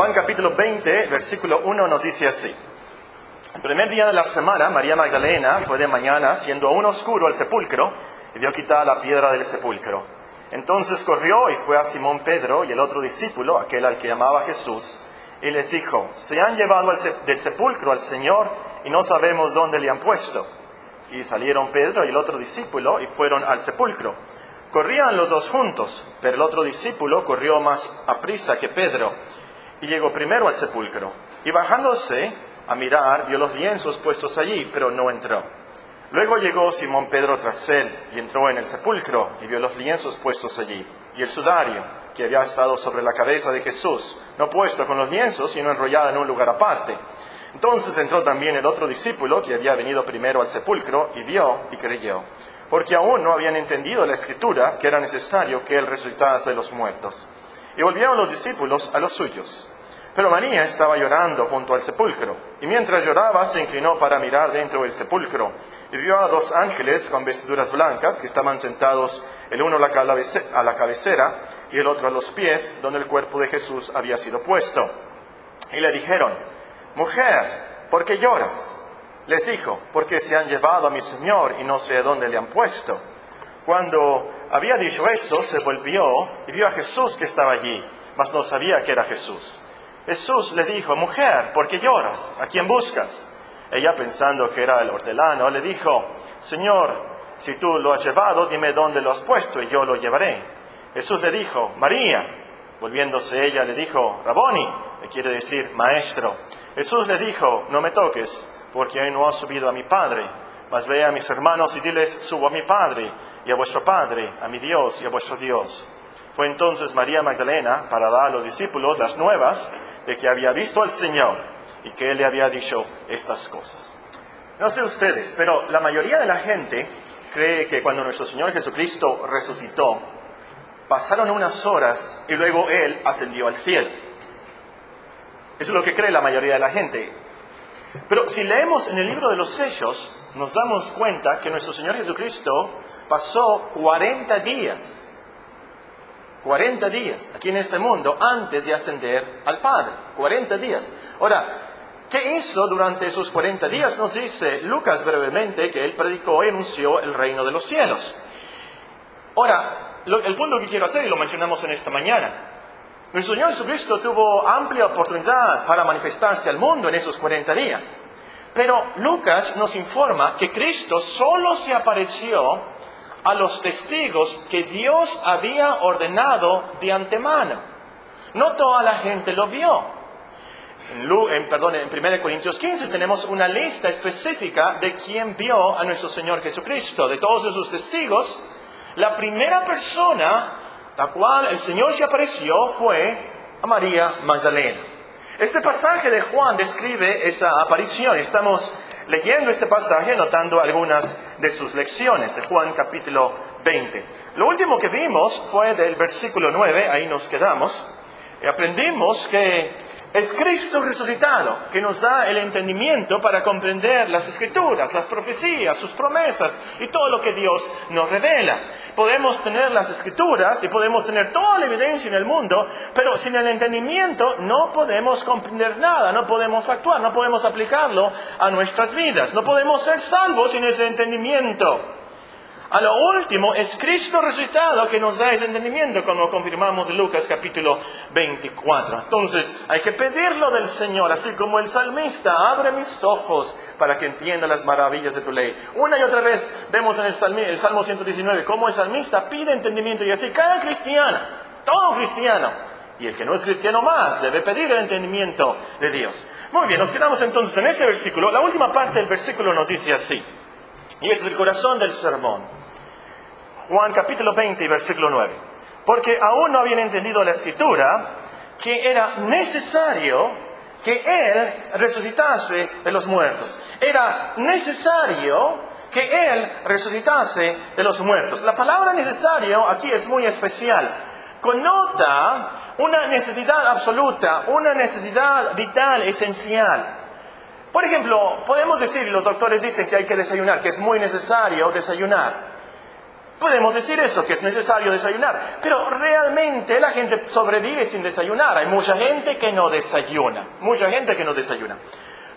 Juan capítulo 20, versículo 1 nos dice así. El primer día de la semana, María Magdalena fue de mañana, siendo aún oscuro, al sepulcro, y vio quitada la piedra del sepulcro. Entonces corrió y fue a Simón Pedro y el otro discípulo, aquel al que llamaba Jesús, y les dijo: se han llevado del sepulcro al Señor y no sabemos dónde le han puesto. Y salieron Pedro y el otro discípulo y fueron al sepulcro. Corrían los dos juntos, pero el otro discípulo corrió más aprisa que Pedro y llegó primero al sepulcro. Y bajándose a mirar, vio los lienzos puestos allí, pero no entró. Luego llegó Simón Pedro tras él y entró en el sepulcro y vio los lienzos puestos allí y el sudario que había estado sobre la cabeza de Jesús, no puesto con los lienzos, sino enrollado en un lugar aparte. Entonces entró también el otro discípulo que había venido primero al sepulcro y vio y creyó, porque aún no habían entendido la Escritura que era necesario que él resucitase de los muertos. Y volvieron los discípulos a los suyos. Pero María estaba llorando junto al sepulcro, y mientras lloraba se inclinó para mirar dentro del sepulcro, y vio a dos ángeles con vestiduras blancas que estaban sentados, el uno a la cabecera y el otro a los pies, donde el cuerpo de Jesús había sido puesto. Y le dijeron: mujer, ¿por qué lloras? Les dijo: porque se han llevado a mi Señor y no sé dónde le han puesto. Cuando había dicho esto, se volvió y vio a Jesús que estaba allí, mas no sabía que era Jesús. Jesús le dijo: mujer, ¿por qué lloras? ¿A quién buscas? Ella, pensando que era el hortelano, le dijo: Señor, si tú lo has llevado, dime dónde lo has puesto y yo lo llevaré. Jesús le dijo: María. Volviéndose ella le dijo: Raboni, que quiere decir maestro. Jesús le dijo: no me toques, porque hoy no has subido a mi Padre, mas ve a mis hermanos y diles: subo a mi Padre y a vuestro Padre, a mi Dios y a vuestro Dios. Fue entonces María Magdalena para dar a los discípulos las nuevas de que había visto al Señor y que Él le había dicho estas cosas. No sé ustedes, pero la mayoría de la gente cree que cuando nuestro Señor Jesucristo resucitó, pasaron unas horas y luego Él ascendió al cielo. Eso es lo que cree la mayoría de la gente. Pero si leemos en el libro de los Hechos, nos damos cuenta que nuestro Señor Jesucristo pasó 40 días aquí en este mundo antes de ascender al Padre. 40 días. Ahora, ¿qué hizo durante esos 40 días? Nos dice Lucas brevemente que Él predicó y anunció el reino de los cielos. Ahora, el punto que quiero hacer, y lo mencionamos en esta mañana, nuestro Señor Jesucristo tuvo amplia oportunidad para manifestarse al mundo en esos 40 días. Pero Lucas nos informa que Cristo solo se apareció a los testigos que Dios había ordenado de antemano. No toda la gente lo vio. En 1 Corintios 15 tenemos una lista específica de quién vio a nuestro Señor Jesucristo. De todos esos testigos, la primera persona a la cual el Señor se apareció fue a María Magdalena. Este pasaje de Juan describe esa aparición. Estamos leyendo este pasaje, notando algunas de sus lecciones, de Juan capítulo 20. Lo último que vimos fue del versículo 9, ahí nos quedamos. Aprendimos que es Cristo resucitado que nos da el entendimiento para comprender las Escrituras, las profecías, sus promesas y todo lo que Dios nos revela. Podemos tener las Escrituras y podemos tener toda la evidencia en el mundo, pero sin el entendimiento no podemos comprender nada, no podemos actuar, no podemos aplicarlo a nuestras vidas, no podemos ser salvos sin ese entendimiento. A lo último, es Cristo resucitado que nos da ese entendimiento, como confirmamos en Lucas capítulo 24. Entonces, hay que pedirlo del Señor, así como el salmista: abre mis ojos para que entienda las maravillas de tu ley. Una y otra vez vemos en el Salmo 119 cómo el salmista pide entendimiento, y así cada cristiano, todo cristiano, y el que no es cristiano más, debe pedir el entendimiento de Dios. Muy bien, nos quedamos entonces en ese versículo. La última parte del versículo nos dice así, y es el corazón del sermón. Juan capítulo 20, versículo 9. Porque aún no habían entendido la Escritura, que era necesario que Él resucitase de los muertos. Era necesario que Él resucitase de los muertos. La palabra necesario aquí es muy especial. Connota una necesidad absoluta, una necesidad vital, esencial. Por ejemplo, podemos decir, y los doctores dicen que hay que desayunar, que es muy necesario desayunar. Podemos decir eso, que es necesario desayunar, pero realmente la gente sobrevive sin desayunar. Hay mucha gente que no desayuna,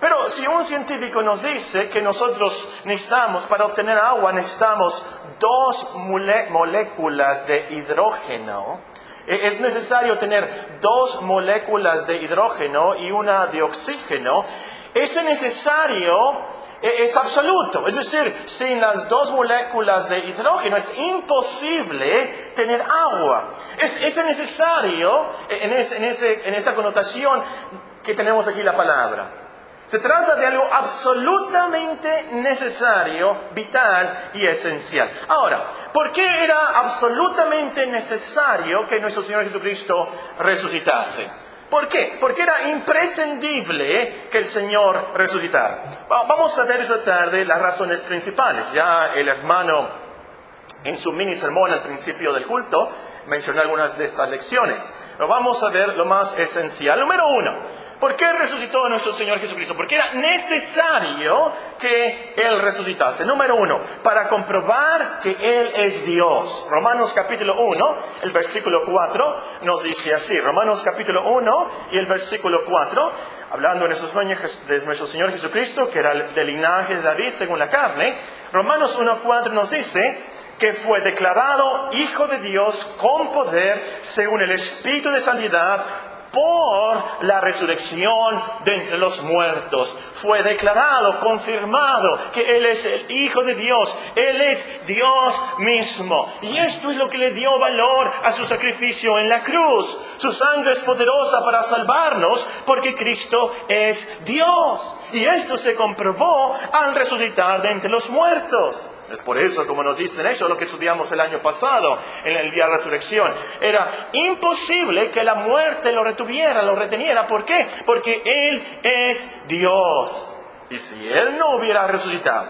Pero si un científico nos dice que nosotros necesitamos, para obtener agua, necesitamos 2 moléculas de hidrógeno, es necesario tener 2 moléculas de hidrógeno y una de oxígeno, ese necesario es absoluto. Es decir, sin las 2 moléculas de hidrógeno es imposible tener agua. Es necesario, en esa connotación que tenemos aquí la palabra. Se trata de algo absolutamente necesario, vital y esencial. Ahora, ¿por qué era absolutamente necesario que nuestro Señor Jesucristo resucitase? ¿Por qué? Porque era imprescindible que el Señor resucitara. Vamos a ver esta tarde las razones principales. Ya el hermano en su mini sermón al principio del culto mencionó algunas de estas lecciones. Pero vamos a ver lo más esencial. Número 1. ¿Por qué resucitó nuestro Señor Jesucristo? Porque era necesario que Él resucitase. Número 1, para comprobar que Él es Dios. Romanos capítulo 1, el versículo 4, nos dice así. Romanos capítulo 1 y el versículo 4, hablando de nuestro Señor Jesucristo, que era del linaje de David según la carne. Romanos 1:4 nos dice que fue declarado Hijo de Dios con poder según el Espíritu de Santidad, por la resurrección de entre los muertos. Fue declarado, confirmado, que Él es el Hijo de Dios. Él es Dios mismo. Y esto es lo que le dio valor a su sacrificio en la cruz. Su sangre es poderosa para salvarnos, porque Cristo es Dios. Y esto se comprobó al resucitar de entre los muertos. Es por eso, como nos dicen eso, lo que estudiamos el año pasado, en el día de la resurrección. Era imposible que la muerte lo reteniera. ¿Por qué? Porque Él es Dios. Y si Él no hubiera resucitado,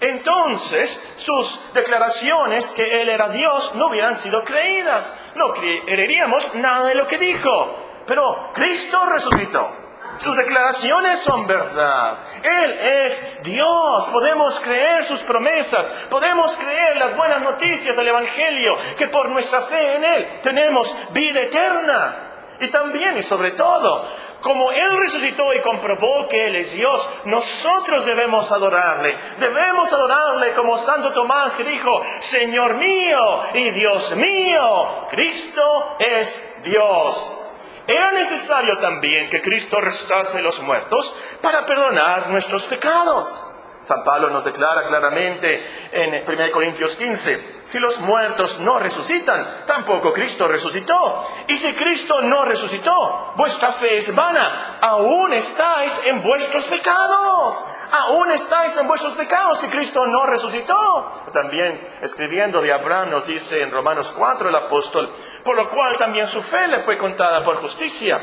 entonces sus declaraciones que Él era Dios no hubieran sido creídas. No creeríamos nada de lo que dijo. Pero Cristo resucitó. Sus declaraciones son verdad. Él es Dios. Podemos creer sus promesas. Podemos creer las buenas noticias del Evangelio, que por nuestra fe en Él tenemos vida eterna. Y también y sobre todo, como Él resucitó y comprobó que Él es Dios, nosotros debemos adorarle. Debemos adorarle como Santo Tomás, que dijo: Señor mío y Dios mío, Cristo es Dios. Era necesario también que Cristo resucitase de los muertos para perdonar nuestros pecados. San Pablo nos declara claramente en 1 Corintios 15, si los muertos no resucitan, tampoco Cristo resucitó. Y si Cristo no resucitó, vuestra fe es vana. Aún estáis en vuestros pecados. Aún estáis en vuestros pecados si Cristo no resucitó. También escribiendo de Abraham nos dice en Romanos 4 el apóstol, por lo cual también su fe le fue contada por justicia.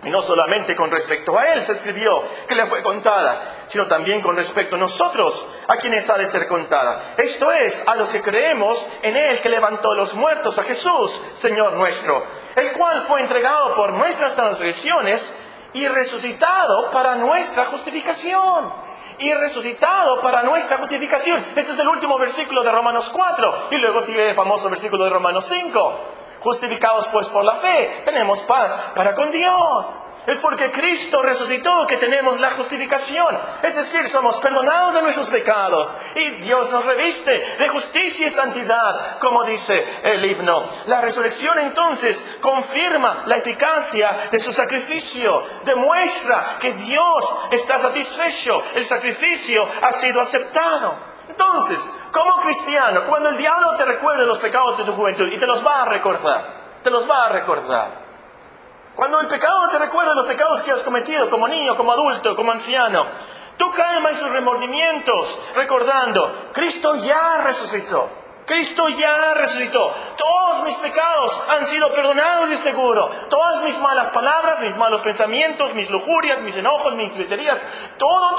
Y no solamente con respecto a Él se escribió que le fue contada, sino también con respecto a nosotros, a quienes ha de ser contada. Esto es, a los que creemos en Él que levantó los muertos, a Jesús, Señor nuestro, el cual fue entregado por nuestras transgresiones y resucitado para nuestra justificación. Y resucitado para nuestra justificación. Este es el último versículo de Romanos 4. Y luego sigue el famoso versículo de Romanos 5. Justificados pues por la fe, tenemos paz para con Dios. Es porque Cristo resucitó que tenemos la justificación. Es decir, somos perdonados de nuestros pecados. Y Dios nos reviste de justicia y santidad, como dice el himno. La resurrección entonces confirma la eficacia de su sacrificio. Demuestra que Dios está satisfecho. El sacrificio ha sido aceptado. Entonces, como cristiano, cuando el diablo te recuerde los pecados de tu juventud, y te los va a recordar, cuando el pecado te recuerda los pecados que has cometido como niño, como adulto, como anciano, tú calma esos remordimientos recordando, Cristo ya resucitó. Cristo ya resucitó. Todos mis pecados han sido perdonados de seguro. Todas mis malas palabras, mis malos pensamientos, mis lujurias, mis enojos, mis griterías, todo,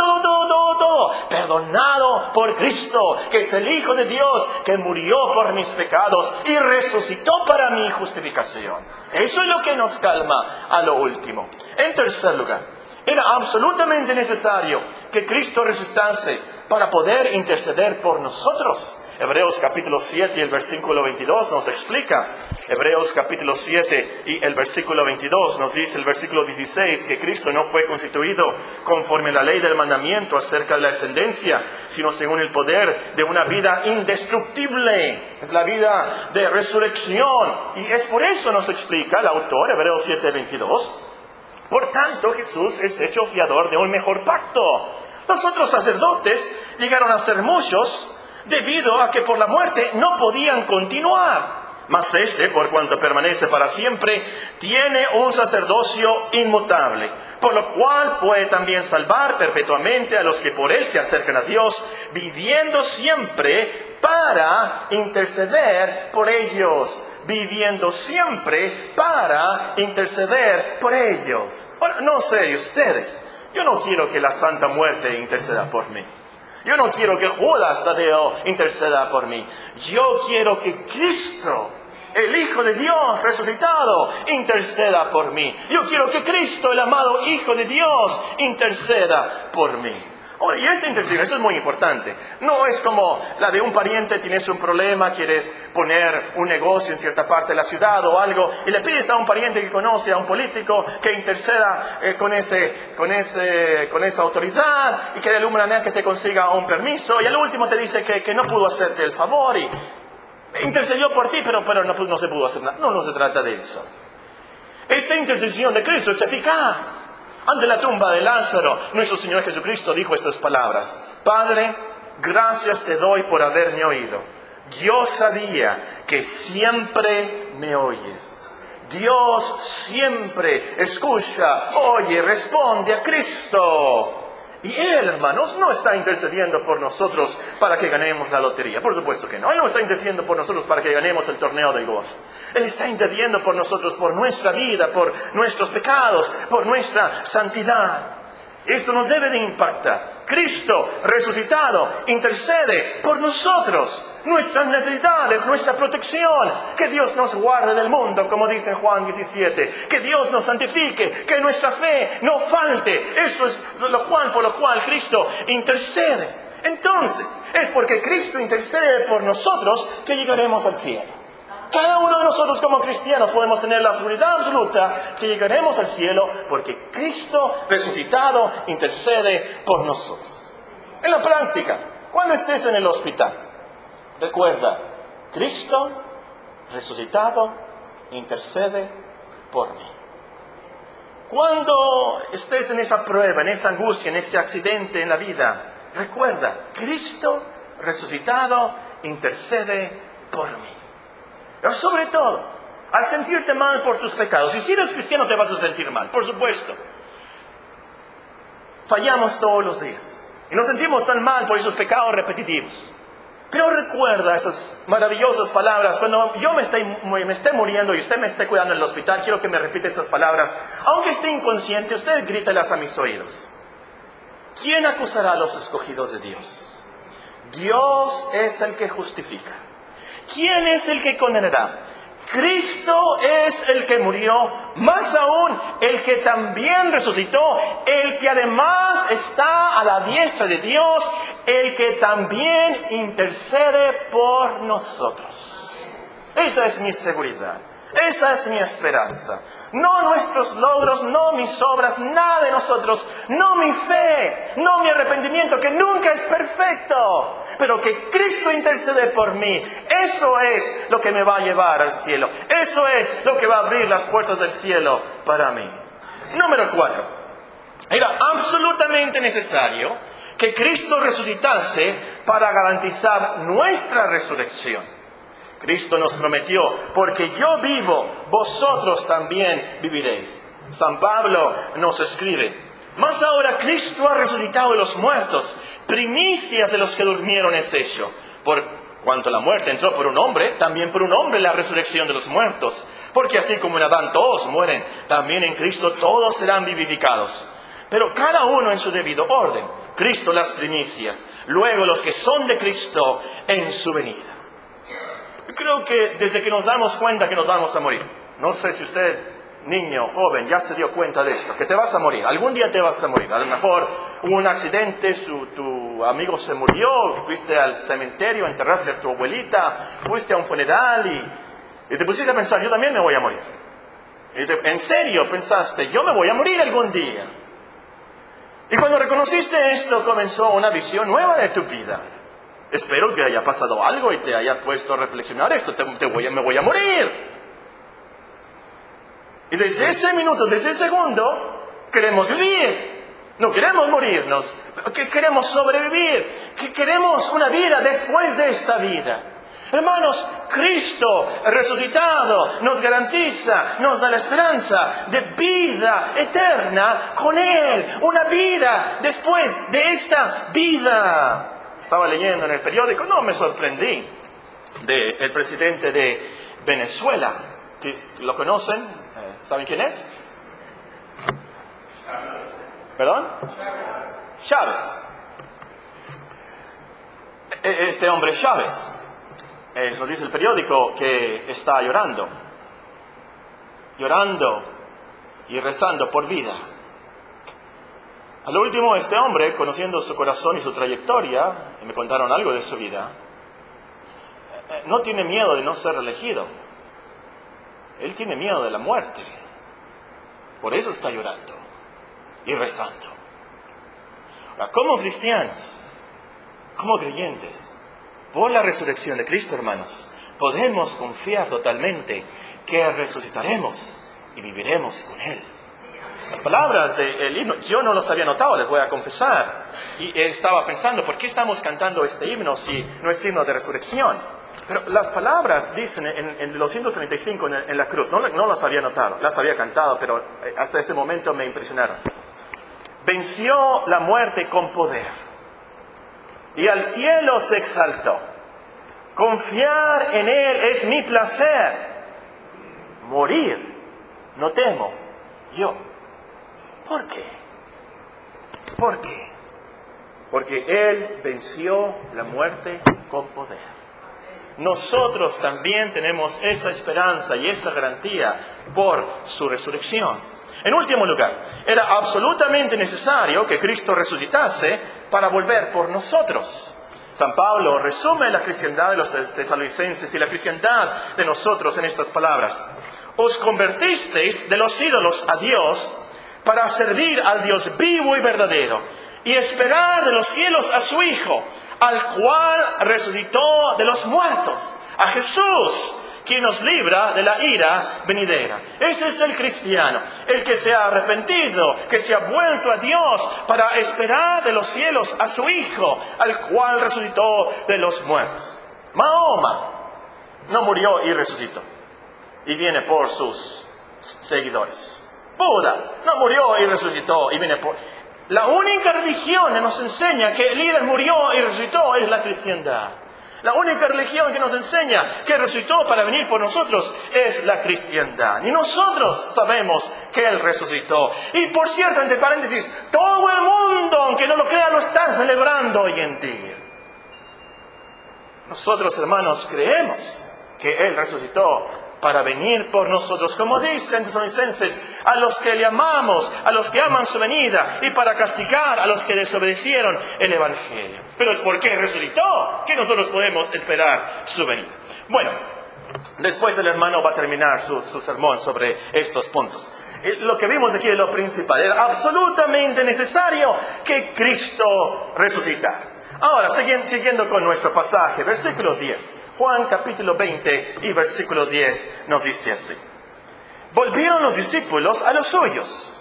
perdonado por Cristo, que es el Hijo de Dios, que murió por mis pecados y resucitó para mi justificación. Eso es lo que nos calma a lo último. En tercer lugar, era absolutamente necesario que Cristo resucitase para poder interceder por nosotros. Hebreos capítulo 7 y el versículo 22 nos explica. Hebreos capítulo 7 y el versículo 22 nos dice el versículo 16 que Cristo no fue constituido conforme a la ley del mandamiento acerca de la descendencia, sino según el poder de una vida indestructible. Es la vida de resurrección. Y es por eso nos explica el autor, Hebreos 7, 22. Por tanto, Jesús es hecho fiador de un mejor pacto. Los otros sacerdotes llegaron a ser muchos debido a que por la muerte no podían continuar. Mas este, por cuanto permanece para siempre, tiene un sacerdocio inmutable, por lo cual puede también salvar perpetuamente a los que por él se acercan a Dios, viviendo siempre para interceder por ellos. Viviendo siempre para interceder por ellos. Ahora, no sé ustedes, yo no quiero que la Santa Muerte interceda por mí. Yo no quiero que Judas Tadeo interceda por mí. Yo quiero que Cristo, el Hijo de Dios resucitado, interceda por mí. Yo quiero que Cristo, el amado Hijo de Dios, interceda por mí. Ahora, y esta intercesión, esto es muy importante. No es como la de un pariente, tienes un problema, quieres poner un negocio en cierta parte de la ciudad o algo, y le pides a un pariente que conoce, a un político, que interceda con esa autoridad, y que de alguna manera que te consiga un permiso, y al último te dice que no pudo hacerte el favor, y intercedió por ti, pero no se pudo hacer nada. No se trata de eso. Esta intercesión de Cristo es eficaz. Ante la tumba de Lázaro, nuestro Señor Jesucristo dijo estas palabras: Padre, gracias te doy por haberme oído. Yo sabía que siempre me oyes. Dios siempre escucha, oye, responde a Cristo. Y Él, hermanos, no está intercediendo por nosotros para que ganemos la lotería. Por supuesto que no. Él no está intercediendo por nosotros para que ganemos el torneo del golf. Él está intercediendo por nosotros, por nuestra vida, por nuestros pecados, por nuestra santidad. Esto nos debe de impactar. Cristo resucitado intercede por nosotros, nuestras necesidades, nuestra protección. Que Dios nos guarde del mundo, como dice en Juan 17. Que Dios nos santifique, que nuestra fe no falte. Esto es por lo cual Cristo intercede. Entonces, es porque Cristo intercede por nosotros que llegaremos al cielo. Cada uno de nosotros como cristianos podemos tener la seguridad absoluta que llegaremos al cielo porque Cristo resucitado intercede por nosotros. En la práctica, cuando estés en el hospital, recuerda, Cristo resucitado intercede por mí. Cuando estés en esa prueba, en esa angustia, en ese accidente en la vida, recuerda, Cristo resucitado intercede por mí. Pero sobre todo, al sentirte mal por tus pecados, y si eres cristiano te vas a sentir mal, por supuesto. Fallamos todos los días y nos sentimos tan mal por esos pecados repetitivos. Pero recuerda esas maravillosas palabras. Cuando yo me esté muriendo y usted me esté cuidando en el hospital, quiero que me repita estas palabras. Aunque esté inconsciente, usted grítelas a mis oídos. ¿Quién acusará a los escogidos de Dios? Dios es el que justifica. ¿Quién es el que condenará? Cristo es el que murió, más aún el que también resucitó, el que además está a la diestra de Dios, el que también intercede por nosotros. Esa es mi seguridad, esa es mi esperanza. No nuestros logros, no mis obras, nada de nosotros, no mi fe, no mi arrepentimiento, que nunca es perfecto, pero que Cristo intercede por mí. Eso es lo que me va a llevar al cielo. Eso es lo que va a abrir las puertas del cielo para mí. Número 4. Era absolutamente necesario que Cristo resucitase para garantizar nuestra resurrección. Cristo nos prometió, porque yo vivo, vosotros también viviréis. San Pablo nos escribe, mas ahora Cristo ha resucitado de los muertos, primicias de los que durmieron es hecho. Por cuanto la muerte entró por un hombre, también por un hombre la resurrección de los muertos. Porque así como en Adán todos mueren, también en Cristo todos serán vivificados. Pero cada uno en su debido orden. Cristo las primicias, luego los que son de Cristo en su venida. Creo que desde que nos damos cuenta que nos vamos a morir, no sé si usted, niño, joven, ya se dio cuenta de esto, que te vas a morir, algún día te vas a morir. A lo mejor hubo un accidente, tu amigo se murió, fuiste al cementerio, enterraste a tu abuelita, fuiste a un funeral y te pusiste a pensar, yo también me voy a morir. En serio pensaste, yo me voy a morir algún día. Y cuando reconociste esto, comenzó una visión nueva de tu vida. Espero que haya pasado algo y te haya puesto a reflexionar esto, me voy a morir. Y desde ese minuto, desde ese segundo, queremos vivir. No queremos morirnos, queremos sobrevivir, queremos una vida después de esta vida. Hermanos, Cristo resucitado nos garantiza, nos da la esperanza de vida eterna con Él. Una vida después de esta vida. Estaba leyendo en el periódico, no me sorprendí, del presidente de Venezuela. ¿Lo conocen? ¿Saben quién es? ¿Perdón? Chávez. Este hombre Chávez, nos dice el periódico que está llorando y rezando por vida. Al último, este hombre, conociendo su corazón y su trayectoria, y me contaron algo de su vida, no tiene miedo de no ser elegido. Él tiene miedo de la muerte. Por eso está llorando y rezando. Ahora, como cristianos, como creyentes, por la resurrección de Cristo, hermanos, podemos confiar totalmente que resucitaremos y viviremos con Él. Las palabras del himno, yo no los había notado, les voy a confesar. Y estaba pensando, ¿por qué estamos cantando este himno si no es himno de resurrección? Pero las palabras dicen en los 135 en la cruz, no las había notado, las había cantado, pero hasta este momento me impresionaron. Venció la muerte con poder y al cielo se exaltó. Confiar en Él es mi placer. Morir no temo yo. ¿Por qué? ¿Por qué? Porque Él venció la muerte con poder. Nosotros también tenemos esa esperanza y esa garantía por su resurrección. En último lugar, era absolutamente necesario que Cristo resucitase para volver por nosotros. San Pablo resume la cristiandad de los tesalonicenses y la cristiandad de nosotros en estas palabras. Os convertisteis de los ídolos a Dios para servir al Dios vivo y verdadero y esperar de los cielos a su Hijo, al cual resucitó de los muertos, a Jesús, quien nos libra de la ira venidera. Ese es el cristiano, el que se ha arrepentido, que se ha vuelto a Dios para esperar de los cielos a su Hijo, al cual resucitó de los muertos. Mahoma no murió y resucitó, y viene por sus seguidores. Buda no murió y resucitó, y viene por... La única religión que nos enseña que el líder murió y resucitó es la cristiandad. La única religión que nos enseña que resucitó para venir por nosotros es la cristiandad. Y nosotros sabemos que Él resucitó. Y por cierto, entre paréntesis, todo el mundo, aunque no lo crea, lo está celebrando hoy en día. Nosotros, hermanos, creemos que Él resucitó para venir por nosotros, como dicen los tesalonicenses, a los que le amamos, a los que aman su venida, y para castigar a los que desobedecieron el Evangelio. Pero es porque resucitó que nosotros podemos esperar su venida. Bueno, después el hermano va a terminar su sermón sobre estos puntos. Lo que vimos aquí es lo principal. Era absolutamente necesario que Cristo resucitara. Ahora, siguiendo con nuestro pasaje, versículo 10. Juan capítulo 20 y versículo 10 nos dice así. Volvieron los discípulos a los suyos,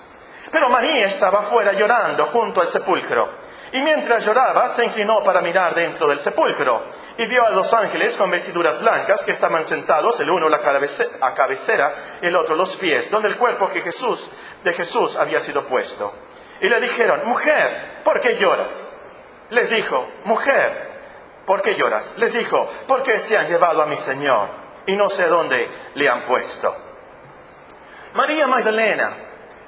pero María estaba fuera llorando junto al sepulcro. Y mientras lloraba, se inclinó para mirar dentro del sepulcro, y vio a dos ángeles con vestiduras blancas que estaban sentados, el uno a cabecera y el otro los pies, donde el cuerpo de Jesús había sido puesto. Y le dijeron, mujer, ¿por qué lloras? Les dijo, mujer, ¿por qué lloras? Les dijo, porque se han llevado a mi Señor y no sé dónde le han puesto. María Magdalena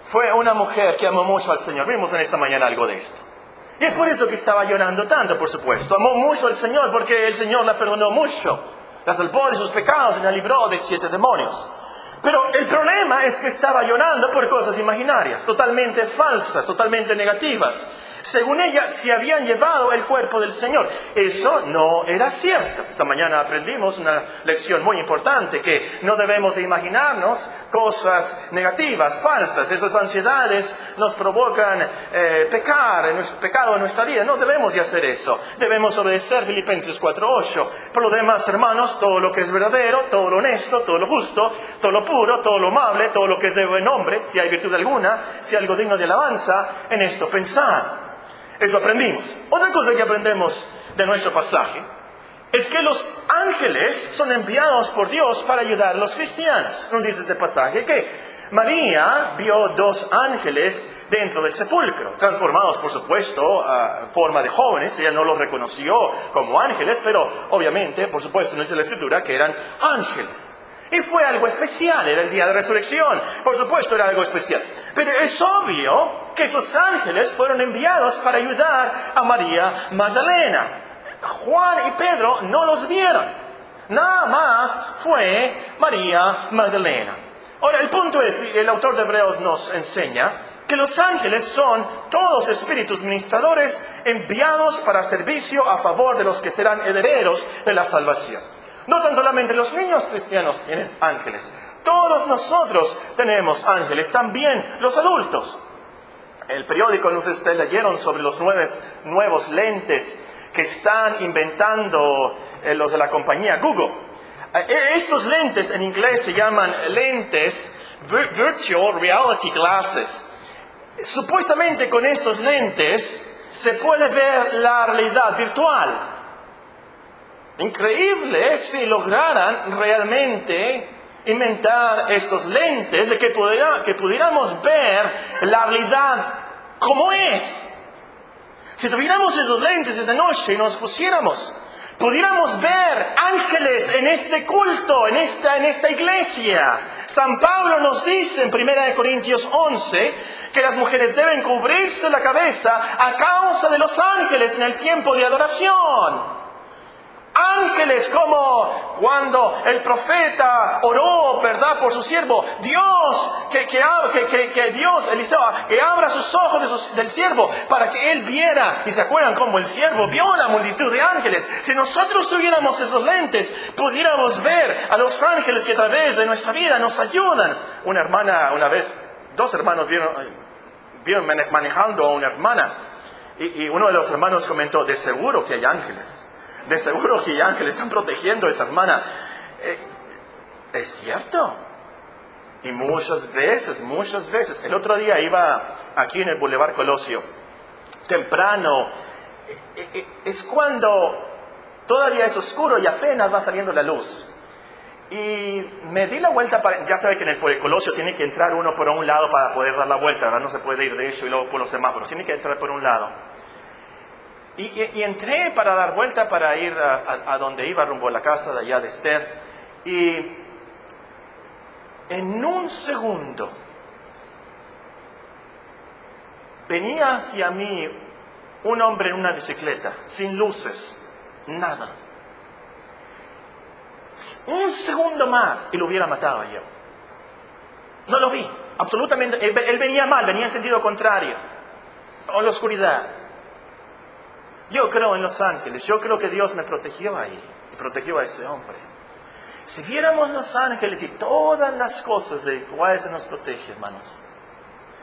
fue una mujer que amó mucho al Señor. Vimos en esta mañana algo de esto. Y es por eso que estaba llorando tanto, por supuesto. Amó mucho al Señor porque el Señor la perdonó mucho. La salvó de sus pecados y la libró de 7 demonios. Pero el problema es que estaba llorando por cosas imaginarias, totalmente falsas, totalmente negativas. según ella, se habían llevado el cuerpo del Señor. Eso no era cierto. Esta mañana aprendimos una lección muy importante, que no debemos de imaginarnos cosas negativas, falsas. Esas ansiedades nos provocan pecado en nuestra vida. No debemos de hacer eso. Debemos obedecer Filipenses 4:8. Por lo demás, hermanos, todo lo que es verdadero, todo lo honesto, todo lo justo, todo lo puro, todo lo amable, todo lo que es de buen nombre, si hay virtud alguna, si hay algo digno de alabanza, en esto pensad. Eso aprendimos. Otra cosa que aprendemos de nuestro pasaje es que los ángeles son enviados por Dios para ayudar a los cristianos. Nos dice este pasaje que María vio 2 ángeles dentro del sepulcro, transformados, por supuesto, a forma de jóvenes. Ella no los reconoció como ángeles, pero obviamente, por supuesto, no dice la Escritura que eran ángeles. Y fue algo especial, era el día de resurrección. Por supuesto, era algo especial. Pero es obvio que esos ángeles fueron enviados para ayudar a María Magdalena. Juan y Pedro no los vieron. Nada más fue María Magdalena. Ahora, el punto es, el autor de Hebreos nos enseña que los ángeles son todos espíritus ministradores enviados para servicio a favor de los que serán herederos de la salvación. No tan solamente los niños cristianos tienen ángeles. Todos nosotros tenemos ángeles, también los adultos. El periódico, no sé si ustedes leyeron sobre los nuevos lentes que están inventando los de la compañía Google. Estos lentes en inglés se llaman lentes Virtual Reality Glasses. Supuestamente con estos lentes se puede ver la realidad virtual. Increíble si lograran realmente inventar estos lentes de que pudiéramos ver la realidad como es. Si tuviéramos esos lentes esta noche y nos pusiéramos, pudiéramos ver ángeles en este culto, en esta iglesia. San Pablo nos dice en 1 Corintios 11 que las mujeres deben cubrirse la cabeza a causa de los ángeles en el tiempo de adoración. Ángeles como cuando el profeta oró, ¿verdad?, por su siervo. Dios, que Dios, Eliseo, que abra sus ojos del siervo para que él viera. Y se acuerdan cómo el siervo vio la multitud de ángeles. Si nosotros tuviéramos esos lentes, pudiéramos ver a los ángeles que a través de nuestra vida nos ayudan. Una hermana, una vez, 2 hermanos vieron manejando a una hermana. Y uno de los hermanos comentó, de seguro que hay ángeles. De seguro que hay ángeles, están protegiendo a esa hermana. Es cierto. Y muchas veces. El otro día iba aquí en el Boulevard Colosio. Temprano. Es cuando todavía es oscuro y apenas va saliendo la luz. Y me di la vuelta, ya sabe que en el Colosio tiene que entrar uno por un lado para poder dar la vuelta, ¿verdad? No se puede ir derecho y luego por los semáforos. Tiene que entrar por un lado. Y entré para dar vuelta para ir a donde iba, rumbo a la casa de allá de Esther. Y en un segundo venía hacia mí un hombre en una bicicleta, sin luces, nada. Un segundo más y lo hubiera matado yo. No lo vi, absolutamente. Él venía mal, venía en sentido contrario, en la oscuridad. Yo creo en los ángeles, yo creo que Dios me protegió ahí, protegió a ese hombre. Si viéramos los ángeles y todas las cosas de cuales se nos protege, hermanos,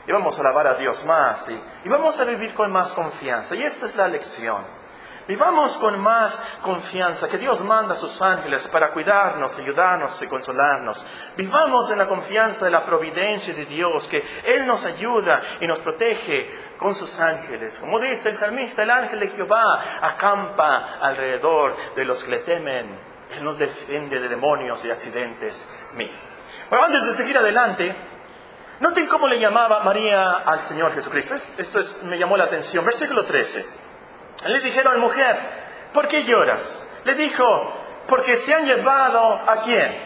y vamos a alabar a Dios más y vamos a vivir con más confianza. Y esta es la lección. Vivamos con más confianza, que Dios manda a sus ángeles para cuidarnos, ayudarnos y consolarnos. Vivamos en la confianza de la providencia de Dios, que Él nos ayuda y nos protege con sus ángeles. Como dice el salmista, el ángel de Jehová acampa alrededor de los que le temen. Él nos defiende de demonios y accidentes. Bueno, antes de seguir adelante, noten cómo le llamaba María al Señor Jesucristo. Esto me llamó la atención. Versículo 13. Le dijeron, mujer, ¿por qué lloras? Le dijo, porque se han llevado ¿a quién?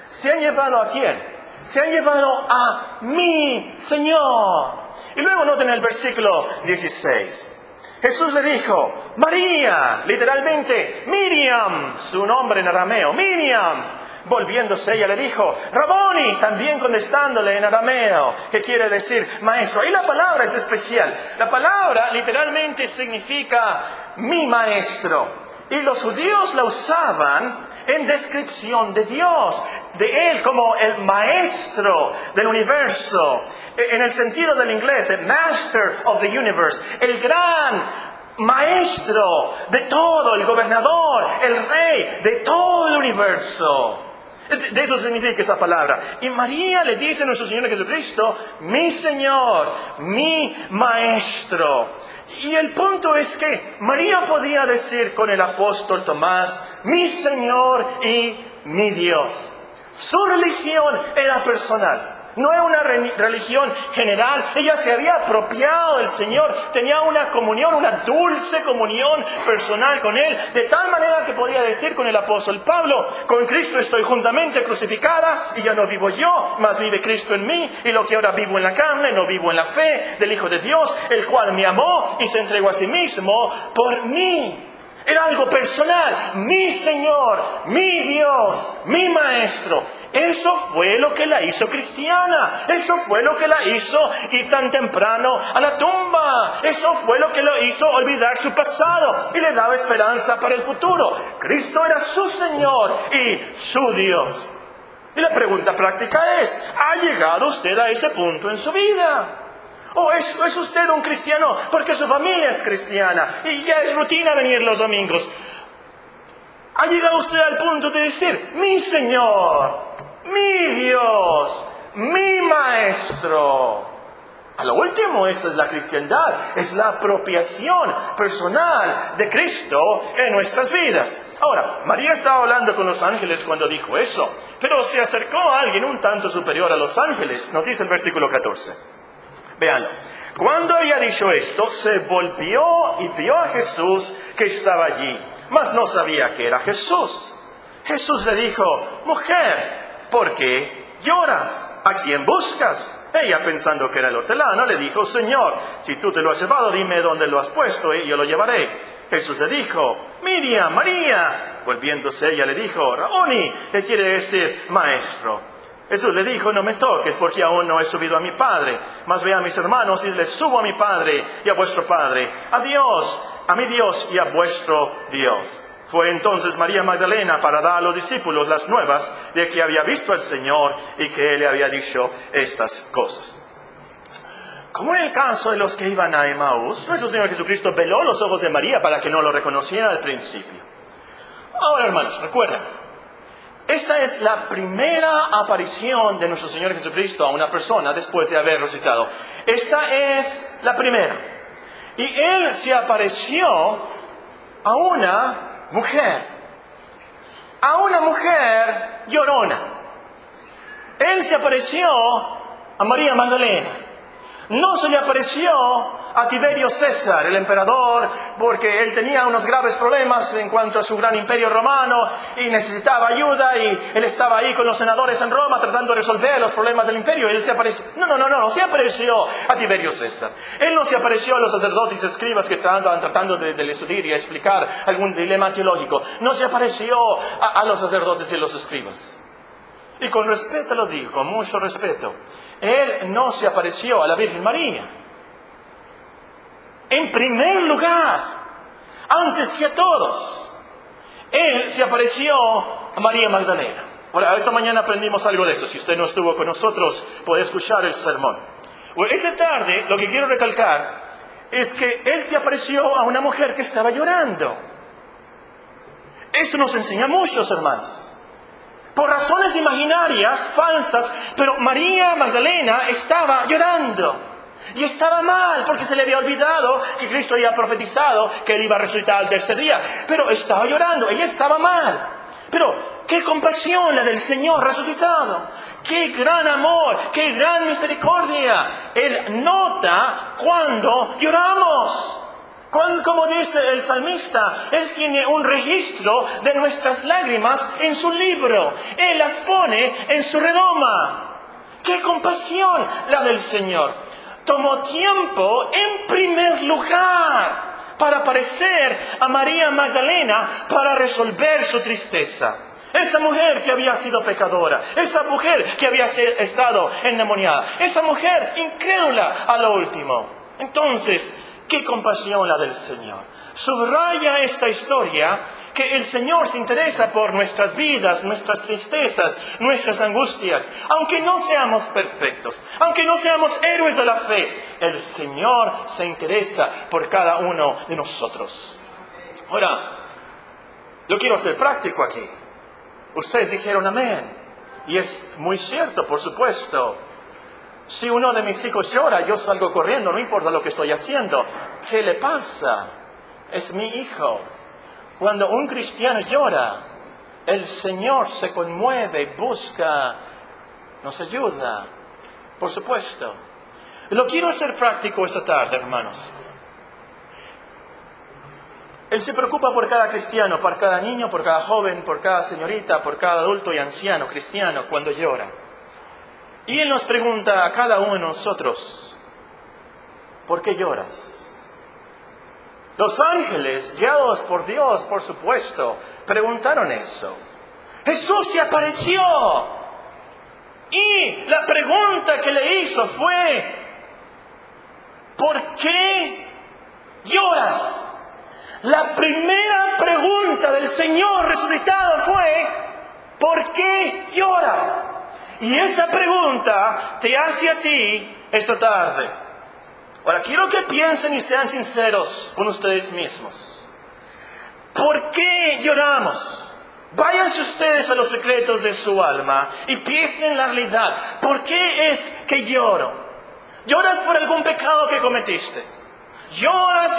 ¿Se han llevado a quién? Se han llevado a mi Señor. Y luego noten el versículo 16. Jesús le dijo, María, literalmente Miriam, su nombre en arameo, Miriam. Volviéndose ella le dijo, Raboni, también contestándole en arameo, que quiere decir maestro. Ahí la palabra es especial. La palabra literalmente significa mi maestro. Y los judíos la usaban en descripción de Dios, de Él como el maestro del universo. En el sentido del inglés, the master of the universe, el gran maestro de todo, el gobernador, el rey de todo el universo. De eso significa esa palabra. Y María le dice a nuestro Señor Jesucristo, mi Señor, mi Maestro. Y el punto es que María podía decir con el apóstol Tomás, mi Señor y mi Dios. Su religión era personal. No era una religión general. Ella se había apropiado del Señor. Tenía una comunión, una dulce comunión personal con Él. De tal manera que podía decir con el apóstol Pablo, con Cristo estoy juntamente crucificada y ya no vivo yo, mas vive Cristo en mí. Y lo que ahora vivo en la carne, no vivo en la fe del Hijo de Dios, el cual me amó y se entregó a sí mismo por mí. Era algo personal. Mi Señor, mi Dios, mi Maestro. Eso fue lo que la hizo cristiana. Eso fue lo que la hizo ir tan temprano a la tumba. Eso fue lo que la hizo olvidar su pasado y le daba esperanza para el futuro. Cristo era su Señor y su Dios. Y la pregunta práctica es, ¿ha llegado usted a ese punto en su vida? ¿O es usted un cristiano porque su familia es cristiana y ya es rutina venir los domingos? ¿Ha llegado usted al punto de decir, mi Señor, mi Dios, mi Maestro? A lo último, esa es la cristiandad, es la apropiación personal de Cristo en nuestras vidas. Ahora, María estaba hablando con los ángeles cuando dijo eso, pero se acercó a alguien un tanto superior a los ángeles, nos dice el versículo 14. Veanlo. Cuando había dicho esto, se volvió y vio a Jesús que estaba allí, mas no sabía que era Jesús. Jesús le dijo, mujer, ¿por qué lloras? ¿A quién buscas? Ella, pensando que era el hortelano, le dijo, Señor, si tú te lo has llevado, dime dónde lo has puesto y yo lo llevaré. Jesús le dijo, Miriam, María. Volviéndose ella le dijo, Raboni, que quiere decir maestro. Jesús le dijo, no me toques porque aún no he subido a mi Padre, mas ve a mis hermanos y les subo a mi Padre y a vuestro Padre, a Dios, a mi Dios y a vuestro Dios. Fue entonces María Magdalena para dar a los discípulos las nuevas de que había visto al Señor y que Él le había dicho estas cosas. Como en el caso de los que iban a Emaús, nuestro Señor Jesucristo veló los ojos de María para que no lo reconociera al principio. Ahora, hermanos, recuerden, esta es la primera aparición de nuestro Señor Jesucristo a una persona después de haber resucitado. Esta es la primera. Y Él se apareció a una mujer llorona. Él se apareció a María Magdalena. No se le apareció a Tiberio César, el emperador, porque él tenía unos graves problemas en cuanto a su gran imperio romano y necesitaba ayuda y él estaba ahí con los senadores en Roma tratando de resolver los problemas del imperio. Él se apareció, no se apareció a Tiberio César. Él no se apareció a los sacerdotes y escribas que estaban tratando de elucidar y explicar algún dilema teológico. No se apareció a los sacerdotes y los escribas. Y con respeto lo digo, con mucho respeto. Él no se apareció a la Virgen María. En primer lugar, antes que a todos, Él se apareció a María Magdalena. Ahora, esta mañana aprendimos algo de eso. Si usted no estuvo con nosotros, puede escuchar el sermón. Bueno, esta tarde, lo que quiero recalcar es que Él se apareció a una mujer que estaba llorando. Esto nos enseña muchos, hermanos. Por razones imaginarias, falsas, pero María Magdalena estaba llorando. Y estaba mal, porque se le había olvidado que Cristo había profetizado que Él iba a resucitar al tercer día. Pero estaba llorando, ella estaba mal. Pero qué compasión la del Señor resucitado. Qué gran amor, qué gran misericordia. Él nota cuando lloramos. Como dice el salmista, Él tiene un registro de nuestras lágrimas en su libro. Él las pone en su redoma. ¡Qué compasión la del Señor! Tomó tiempo en primer lugar para aparecer a María Magdalena para resolver su tristeza. Esa mujer que había sido pecadora, esa mujer que había estado endemoniada, esa mujer incrédula a lo último. Entonces, qué compasión la del Señor. Subraya esta historia que el Señor se interesa por nuestras vidas, nuestras tristezas, nuestras angustias. Aunque no seamos perfectos, aunque no seamos héroes de la fe, el Señor se interesa por cada uno de nosotros. Ahora, yo quiero ser práctico aquí. Ustedes dijeron amén. Y es muy cierto, por supuesto. Si uno de mis hijos llora, yo salgo corriendo, no importa lo que estoy haciendo. ¿Qué le pasa? Es mi hijo. Cuando un cristiano llora, el Señor se conmueve, busca, nos ayuda. Por supuesto. Lo quiero hacer práctico esta tarde, hermanos. Él se preocupa por cada cristiano, por cada niño, por cada joven, por cada señorita, por cada adulto y anciano cristiano cuando llora. Y Él nos pregunta a cada uno de nosotros, ¿por qué lloras? Los ángeles, guiados por Dios, por supuesto, preguntaron eso. Jesús se apareció. Y la pregunta que le hizo fue, ¿por qué lloras? La primera pregunta del Señor resucitado fue, ¿por qué lloras? Y esa pregunta te hace a ti esta tarde. Ahora, quiero que piensen y sean sinceros con ustedes mismos. ¿Por qué lloramos? Váyanse ustedes a los secretos de su alma y piensen la realidad. ¿Por qué es que lloro? ¿Lloras por algún pecado que cometiste? Lloras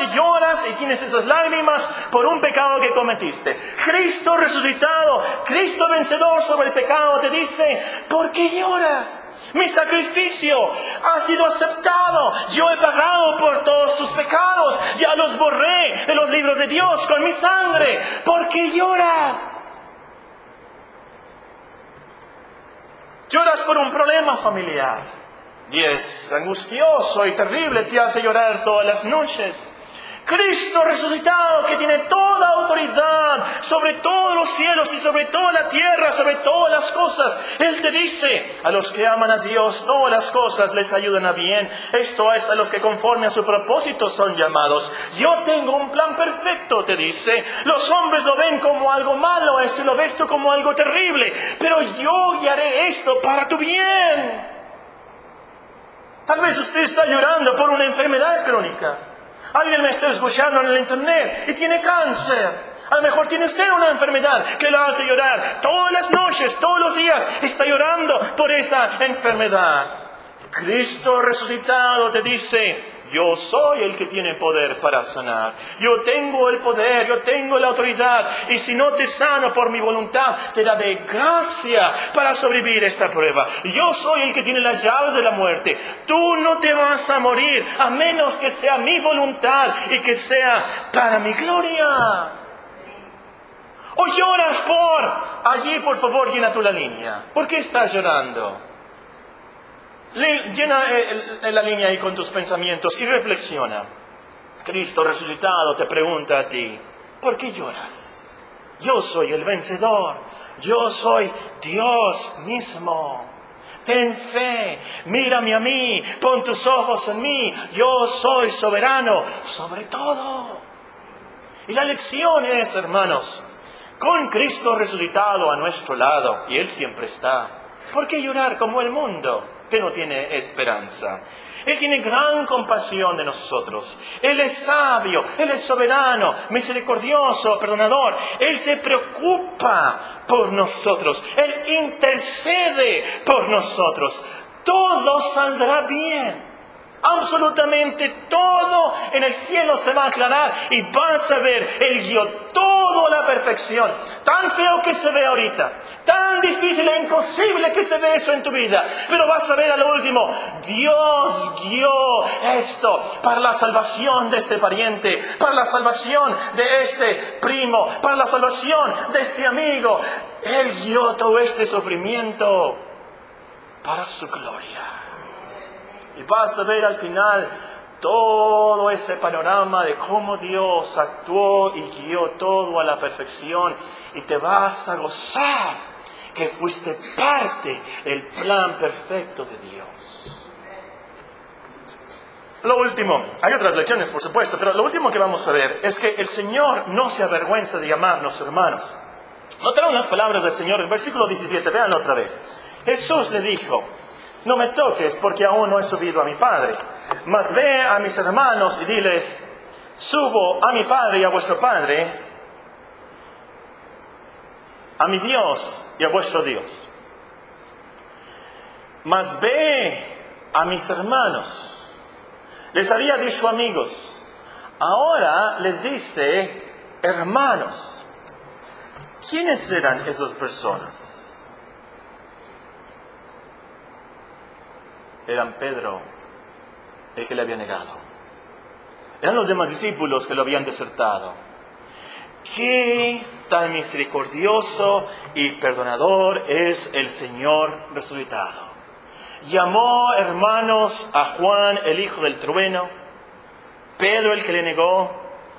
y tienes esas lágrimas por un pecado que cometiste. Cristo resucitado, Cristo vencedor sobre el pecado te dice, ¿por qué lloras? Mi sacrificio ha sido aceptado. Yo he pagado por todos tus pecados. Ya los borré de los libros de Dios con mi sangre. ¿Por qué lloras? Lloras por un problema familiar. Y es angustioso y terrible, te hace llorar todas las noches. Cristo resucitado, que tiene toda autoridad sobre todos los cielos y sobre toda la tierra, sobre todas las cosas. Él te dice, a los que aman a Dios, todas las cosas les ayudan a bien. Esto es, a los que conforme a su propósito son llamados. Yo tengo un plan perfecto, te dice. Los hombres lo ven como algo malo esto y lo ves tú como algo terrible. Pero yo haré esto para tu bien. Tal vez usted está llorando por una enfermedad crónica. Alguien me está escuchando en el internet y tiene cáncer. A lo mejor tiene usted una enfermedad que lo hace llorar. Todas las noches, todos los días, está llorando por esa enfermedad. Cristo resucitado te dice, yo soy el que tiene poder para sanar. Yo tengo el poder, yo tengo la autoridad. Y si no te sano por mi voluntad, te daré gracia para sobrevivir esta prueba. Yo soy el que tiene las llaves de la muerte. Tú no te vas a morir a menos que sea mi voluntad y que sea para mi gloria. O lloras allí, por favor, llena tú la línea. ¿Por qué estás llorando? Llena la línea ahí con tus pensamientos y reflexiona. Cristo resucitado te pregunta a ti, ¿por qué lloras? Yo soy el vencedor. Yo soy Dios mismo. Ten fe, mírame a mí, pon tus ojos en mí. Yo soy soberano sobre todo. Y la lección es, hermanos, con Cristo resucitado a nuestro lado, y Él siempre está, ¿por qué llorar como el mundo que no tiene esperanza? Él tiene gran compasión de nosotros. Él es sabio, Él es soberano, misericordioso, perdonador. Él se preocupa por nosotros. Él intercede por nosotros. Todo saldrá bien. Absolutamente todo en el cielo se va a aclarar y vas a ver, Él guió todo a la perfección. Tan feo que se ve ahorita, tan difícil e imposible que se ve eso en tu vida, pero vas a ver a lo último, Dios guió esto para la salvación de este pariente, para la salvación de este primo, para la salvación de este amigo. Él guió todo este sufrimiento para su gloria. Y vas a ver al final todo ese panorama de cómo Dios actuó y guió todo a la perfección, y te vas a gozar que fuiste parte del plan perfecto de Dios. Lo último, hay otras lecciones por supuesto, pero lo último que vamos a ver es que el Señor no se avergüenza de llamarnos hermanos. Notaron las palabras del Señor en versículo 17, véanlo otra vez. Jesús le dijo: no me toques, porque aún no he subido a mi Padre, mas ve a mis hermanos y diles: subo a mi Padre y a vuestro Padre, a mi Dios y a vuestro Dios. Mas ve a mis hermanos. Les había dicho amigos, ahora les dice hermanos. ¿Quiénes eran esas personas? Eran Pedro, el que le había negado. Eran los demás discípulos que lo habían desertado. ¿Qué tan misericordioso y perdonador es el Señor resucitado? Llamó hermanos a Juan, el hijo del trueno, Pedro, el que le negó,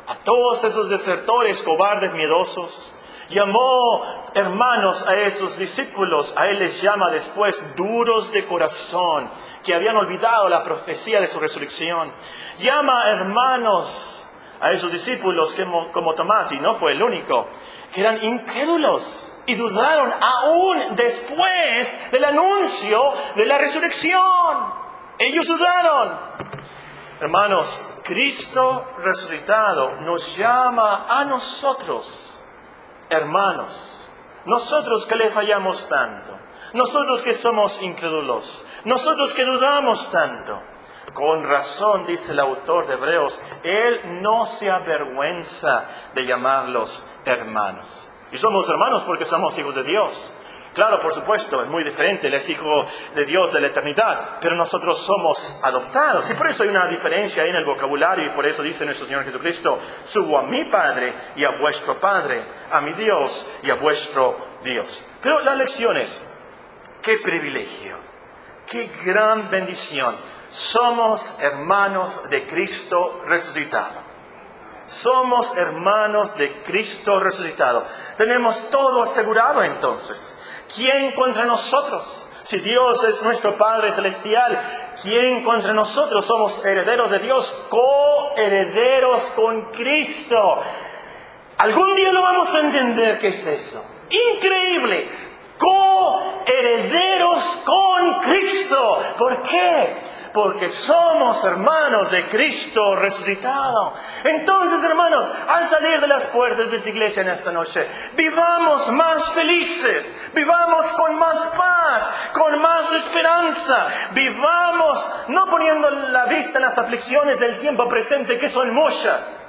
a todos esos desertores cobardes, miedosos. Llamó hermanos a esos discípulos, a él les llama después duros de corazón, que habían olvidado la profecía de su resurrección. Llama hermanos a esos discípulos como Tomás, y no fue el único, que eran incrédulos y dudaron aún después del anuncio de la resurrección. Ellos dudaron. Hermanos, Cristo resucitado nos llama a nosotros, hermanos, nosotros que le fallamos tanto, nosotros que somos incrédulos, nosotros que dudamos tanto. Con razón, dice el autor de Hebreos, Él no se avergüenza de llamarlos hermanos. Y somos hermanos porque somos hijos de Dios. Claro, por supuesto, es muy diferente, Él es hijo de Dios de la eternidad, pero nosotros somos adoptados. Y por eso hay una diferencia ahí en el vocabulario, y por eso dice nuestro Señor Jesucristo: subo a mi Padre y a vuestro Padre, a mi Dios y a vuestro Dios. Pero la lección es: qué privilegio, qué gran bendición. Somos hermanos de Cristo resucitado. Somos hermanos de Cristo resucitado. Tenemos todo asegurado entonces. ¿Quién contra nosotros? Si Dios es nuestro Padre Celestial, ¿quién contra nosotros? Somos herederos de Dios, coherederos con Cristo. Algún día lo vamos a entender qué es eso. Increíble. Coherederos con Cristo. ¿Por qué? Porque somos hermanos de Cristo resucitado. Entonces, hermanos, al salir de las puertas de esa iglesia en esta noche, vivamos más felices, vivamos con más paz, con más esperanza, vivamos no poniendo la vista en las aflicciones del tiempo presente, que son muchas,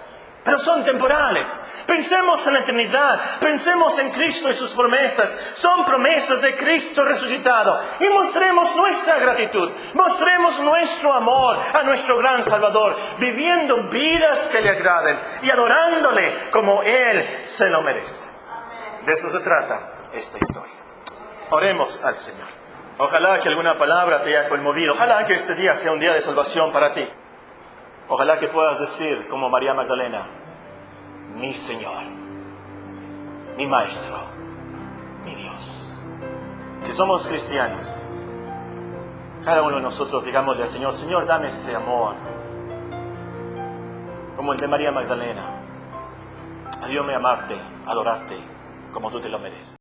pero son temporales. Pensemos en la eternidad, pensemos en Cristo y sus promesas. Son promesas de Cristo resucitado. Y mostremos nuestra gratitud, mostremos nuestro amor a nuestro gran Salvador, viviendo vidas que le agraden y adorándole como Él se lo merece. De eso se trata esta historia. Oremos al Señor. Ojalá que alguna palabra te haya conmovido. Ojalá que este día sea un día de salvación para ti. Ojalá que puedas decir como María Magdalena: mi Señor, mi Maestro, mi Dios. Si somos cristianos, cada uno de nosotros digámosle al Señor: Señor, dame ese amor, como el de María Magdalena. Ayúdame a amarte, a adorarte, como tú te lo mereces.